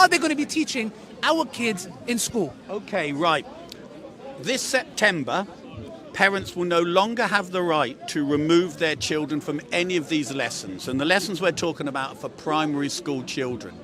are they going to be teaching our kids in school? Okay, right. This September, parents will no longer have the right to remove their children from any of these lessons. And the lessons we're talking about are for primary school children.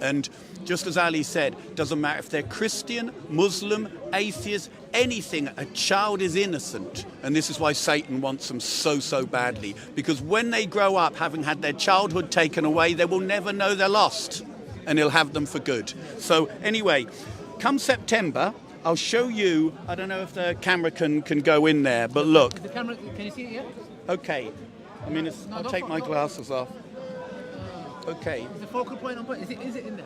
And just as Ali said, doesn't matter if they're Christian, Muslim, atheist, anything, a child is innocent. And this is why Satan wants them so badly. Because when they grow up, having had their childhood taken away, they will never know they're lost. And he'll have them for good. So anyway, come September, I'll show you, I don't know if the camera can go in there, but look. The camera, can you see it yet? Okay. I mean, I'll take my glasses off. Okay. Is the focal point on point? Is it in there?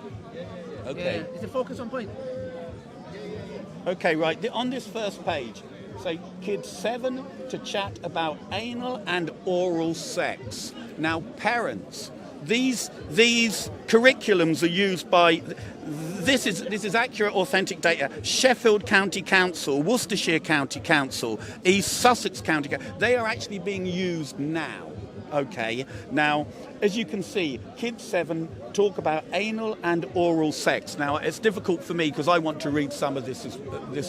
Okay. Yeah. Is the focus on point? Okay, right. On this first page, say kids 7 to chat about anal and oral sex. Now, parents, these curriculums are used by, this is accurate, authentic data. Sheffield County Council, Worcestershire County Council, East Sussex County Council, they are actually being used now. Okay, now, as you can see, kids 7 talk about anal and oral sex. Now, it's difficult for me because I want to read some of this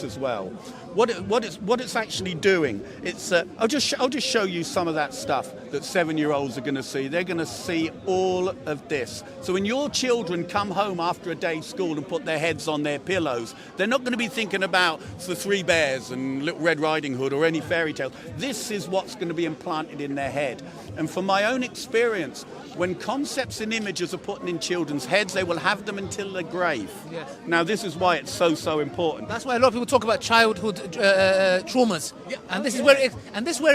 as well. What it's actually doing, it's I'll just show you some of that stuff that 7-year-olds are going to see. They're going to see all of this. So when your children come home after a day of school and put their heads on their pillows, they're not going to be thinking about the Three Bears and Little Red Riding Hood or any fairy tales. This is what's going to be implanted in their head. And from my own experience, when concepts and images are put in children's heads, they will have them until their grave. Yes. Now, this is why it's so important. That's why a lot of people talk about childhood traumas, Yeah. and this is where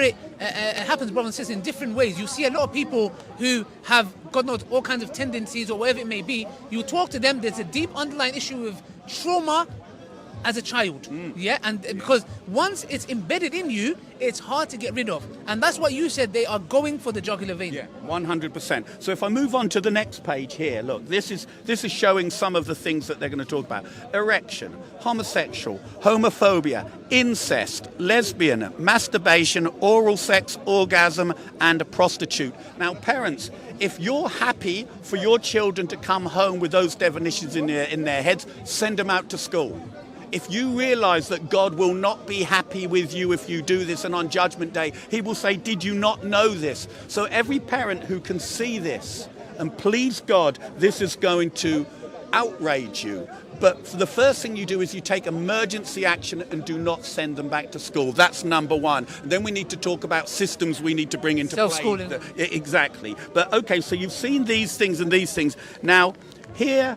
it happens, brothers and sisters, in different ways. You see a lot of people who have God knows all kinds of tendencies or whatever it may be. You talk to them, there's a deep underlying issue of trauma as a child, yeah, and because once it's embedded in you, it's hard to get rid of, and that's what you said. They are going for the jugular vein. Yeah, 100%. So if I move on to the next page here, look, this is showing some of the things that they're going to talk about: erection, homosexual, homophobia, incest, lesbian, masturbation, oral sex, orgasm, and a prostitute. Now, parents, if you're happy for your children to come home with those definitions in their heads, send them out to school. If you realize that God will not be happy with you if you do this, and on Judgment Day, he will say, did you not know this? So every parent who can see this, and please God, this is going to outrage you. But the first thing you do is you take emergency action and do not send them back to school. That's number one. Then we need to talk about systems we need to bring into play. Self-schooling. Exactly. But okay, so you've seen these things and these things. Now, here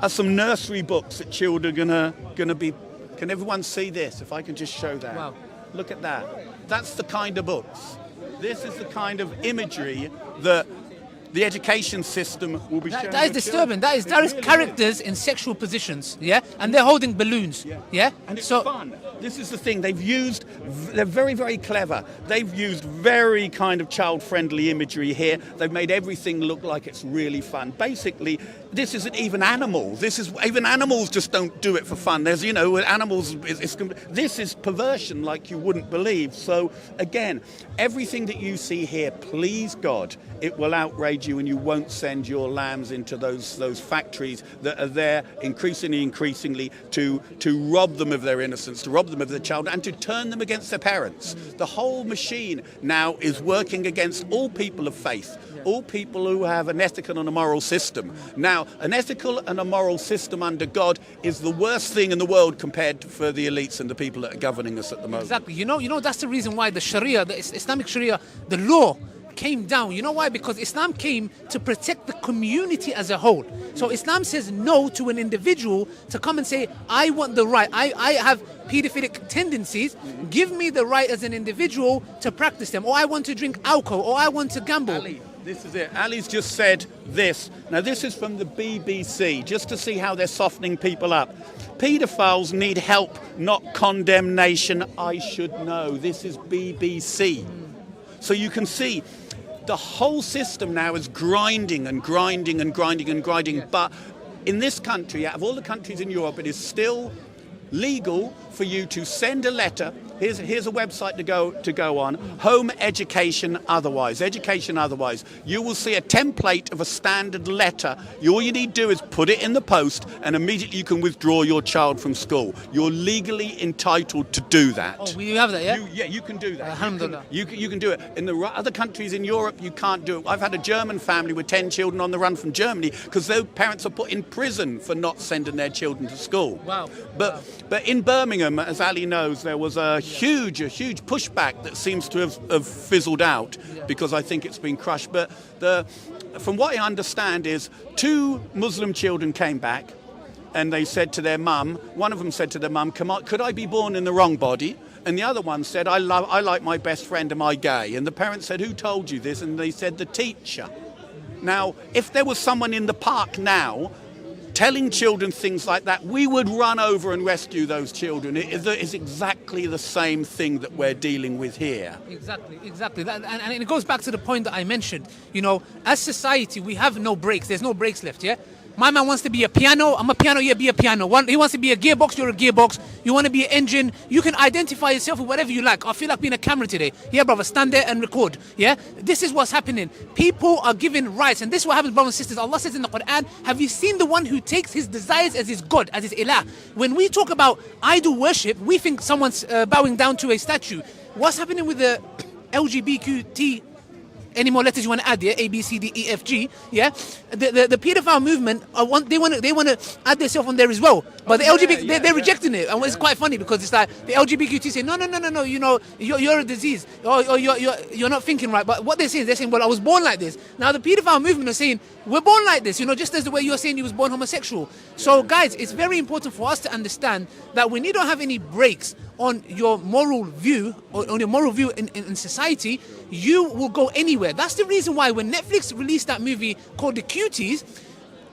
are some nursery books that children are gonna be. Can everyone see this? If I can just show that. Wow. Look at that. That's the kind of books. This is the kind of imagery that the education system will be showing. That is disturbing. That is really characters in sexual positions, yeah, and they're holding balloons, yeah. And it's fun. This is the thing. They're very, very clever. They've used very kind of child-friendly imagery here. They've made everything look like it's really fun. Basically, this isn't even animals. Even animals just don't do it for fun. There's, with animals, this is perversion like you wouldn't believe. So again, everything that you see here, please God, it will outrage you, and you won't send your lambs into those factories that are there increasingly to rob them of their innocence, to rob them of their child, and to turn them against their parents. The whole machine now is working against all people of faith, all people who have an ethical and a moral system. Now, an ethical and a moral system under God is the worst thing in the world compared for the elites and the people that are governing us at the moment. Exactly. You know, that's the reason why the Sharia, the Islamic Sharia, the law came down. You know why? Because Islam came to protect the community as a whole. So Islam says no to an individual to come and say, I want the right. I have pedophilic tendencies. Give me the right as an individual to practice them. Or I want to drink alcohol. Or I want to gamble. Ali, this is it. Ali's just said this. Now, this is from the BBC, just to see how they're softening people up. Paedophiles need help, not condemnation. I should know. This is BBC. So you can see the whole system now is grinding. But in this country, out of all the countries in Europe, it is still legal for you to send a letter Here's a website to go on. Home Education Otherwise. Education Otherwise. You will see a template of a standard letter. All you need to do is put it in the post, and immediately you can withdraw your child from school. You're legally entitled to do that. Oh, we have that, yeah? Yeah, you can do that. Alhamdulillah. You can do it. In the other countries in Europe, you can't do it. I've had a German family with 10 children on the run from Germany because their parents are put in prison for not sending their children to school. Wow. But in Birmingham, as Ali knows, there was a huge pushback that seems to have fizzled out because I think it's been crushed. But from what I understand is 2 Muslim children came back and they said to their mum, one of them said to their mum, could I be born in the wrong body? And the other one said, I like my best friend, am I gay? And the parents said, who told you this? And they said, the teacher. Now, if there was someone in the park now telling children things like that, we would run over and rescue those children. It is exactly the same thing that we're dealing with here. Exactly. And it goes back to the point that I mentioned. You know, as society, we have no breaks. There's no breaks left, yeah? My man wants to be a piano, I'm a piano, yeah, be a piano. He wants to be a gearbox, you're a gearbox. You want to be an engine, you can identify yourself with whatever you like. I feel like being a camera today. Yeah, brother, stand there and record. Yeah, this is what's happening. People are given rights, and this is what happens, brothers and sisters. Allah says in the Quran, have you seen the one who takes his desires as his God, as his ilah? When we talk about idol worship, we think someone's bowing down to a statue. What's happening with the LGBTQ? Any more letters you want to add? Yeah, A, B, C, D, E, F, G. Yeah, the paedophile movement. They want to add themselves on there as well. But the LGBT, they're rejecting it, and it's quite funny because it's like the LGBTQ say no. You know, you're a disease. Or you're not thinking right. But what they're saying, well, I was born like this. Now the paedophile movement are saying we're born like this. You know, just as the way you're saying you was born homosexual. So guys, it's very important for us to understand that when you don't have any breaks on your moral view, or on your moral view in society, you will go anywhere. That's the reason why when Netflix released that movie called The Cuties,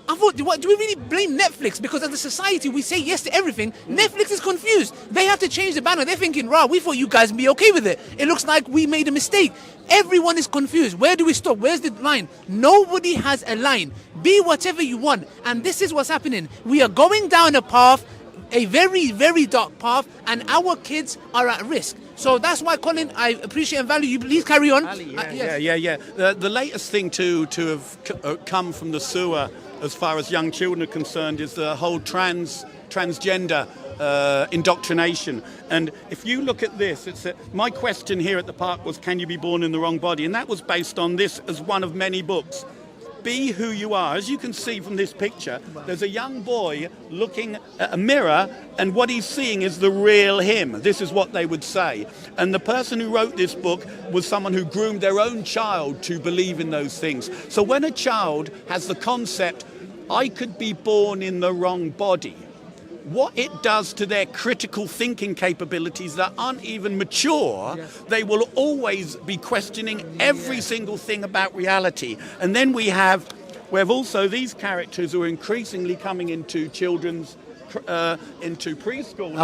I thought, do we really blame Netflix? Because as a society, we say yes to everything. Netflix is confused. They have to change the banner. They're thinking, rah, we thought you guys would be okay with it. It looks like we made a mistake. Everyone is confused. Where do we stop? Where's the line? Nobody has a line. Be whatever you want. And this is what's happening. We are going down a path, a very, very dark path, and our kids are at risk. So that's why, Colin, I appreciate and value you. Please carry on. Ali, yeah. The latest thing to have come from the sewer as far as young children are concerned is the whole transgender indoctrination. And if you look at this, my question here at the park was, can you be born in the wrong body? And that was based on this as one of many books. Be who you are. As you can see from this picture, there's a young boy looking at a mirror, and what he's seeing is the real him. This is what they would say. And the person who wrote this book was someone who groomed their own child to believe in those things. So when a child has the concept, I could be born in the wrong body, what it does to their critical thinking capabilities that aren't even mature, they will always be questioning every single thing about reality. And then we have also these characters who are increasingly coming into children's into preschool.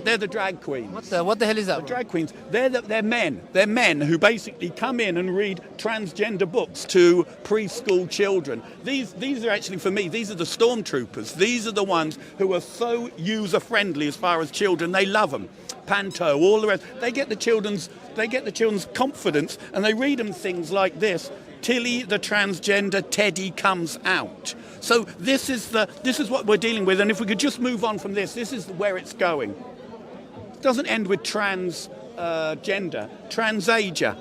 They're the drag queens. What the hell is that? The drag queens. They're men. They're men who basically come in and read transgender books to preschool children. These are actually, for me, these are the stormtroopers. These are the ones who are so user friendly as far as children. They love them. Panto, all the rest. They get the children's confidence, and they read them things like this. Tilly the transgender Teddy comes out. So this is what we're dealing with, and if we could just move on from this is where it's going. It doesn't end with transgender, transager.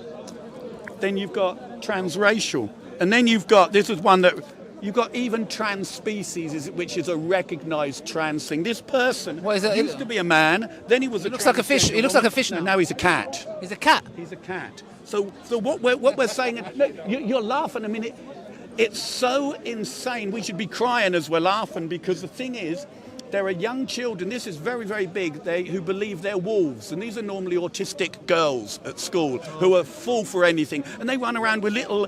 Then you've got transracial, and then you've got you've got even trans species, which is a recognised trans thing. This person used to be a man, then he was a. He looks like a fish. He looks like a fish now. Now he's a cat. He's a cat. He's a cat. So what we're saying, look, you're laughing. I mean, it's so insane. We should be crying as we're laughing, because the thing is, there are young children, this is very, very big, who believe they're wolves. And these are normally autistic girls at school who are full for anything. And they run around with little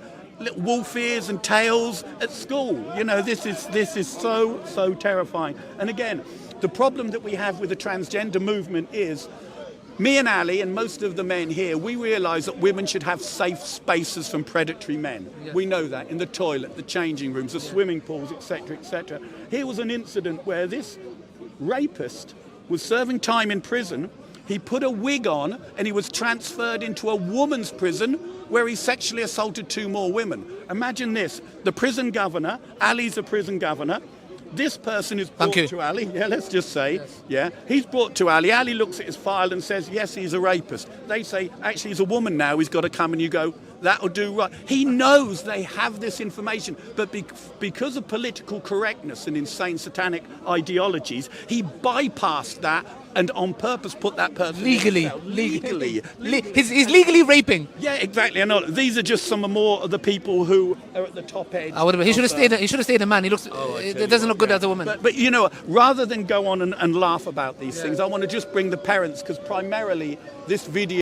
wolf ears and tails at school. You know, this is so terrifying. And again, the problem that we have with the transgender movement is, me and Ali and most of the men here, we realise that women should have safe spaces from predatory men. Yeah. We know that, in the toilet, the changing rooms, the swimming pools, etc., etc. Here was an incident where this rapist was serving time in prison, he put a wig on and he was transferred into a woman's prison where he sexually assaulted 2 more women. Imagine this, the prison governor, Ali's the prison governor, this person is brought to Ali, let's just say, he's brought to Ali. Ali looks at his file and says, yes, he's a rapist. They say, actually, he's a woman now, he's got to come, and you go, that'll do right. He knows they have this information, but because of political correctness and insane satanic ideologies, he bypassed that and on purpose put that person legally. He's legally raping. Yeah, exactly. I know. These are just some more of the people who are at the top edge. He should have stayed. He should have stayed a man. He looks. It doesn't look good as a woman. But you know, rather than go on and laugh about these things, I want to just bring the parents, because primarily this video